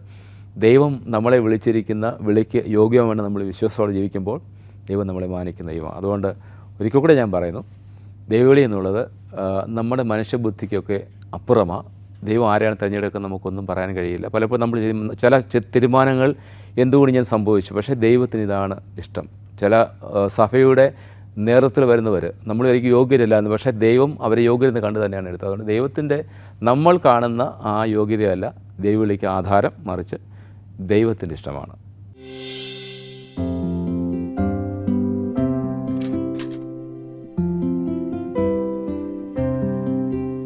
ദൈവം നമ്മളെ വിളിച്ചിരിക്കുന്ന വിളിക്ക് യോഗ്യമാണ് നമ്മൾ വിശ്വാസത്തോടെ ജീവിക്കുമ്പോൾ ദൈവം നമ്മളെ മാനിക്കുന്ന ദൈവമാണ്. അതുകൊണ്ട് ഒരിക്കൽ കൂടെ ഞാൻ പറയുന്നു, ദൈവവിളി എന്നുള്ളത് നമ്മുടെ മനുഷ്യബുദ്ധിക്കൊക്കെ അപ്പുറമാണ്. ദൈവം ആരെയാണ് തിരഞ്ഞെടുക്കുന്നത് നമുക്കൊന്നും പറയാൻ കഴിയില്ല. പലപ്പോഴും നമ്മൾ ചില തീരുമാനങ്ങൾ എന്തുകൊണ്ട് ഞാൻ സംഭവിച്ചു, പക്ഷേ ദൈവത്തിന് ഇതാണ് ഇഷ്ടം. ചില സഭയുടെ നേതൃത്വത്തിൽ വരുന്നവർ നമ്മൾ ഒരിക്കലും യോഗ്യരല്ല എന്ന്, പക്ഷേ ദൈവം അവരെ യോഗ്യരെന്ന് കണ്ടു തന്നെയാണ് എടുത്തത്. അതുകൊണ്ട് ദൈവത്തിൻ്റെ നമ്മൾ കാണുന്ന ആ യോഗ്യതയല്ല ദൈവവിളിക്ക് ആധാരം, മറിച്ച് ദൈവത്തിൻ്റെ ഇഷ്ടമാണ്.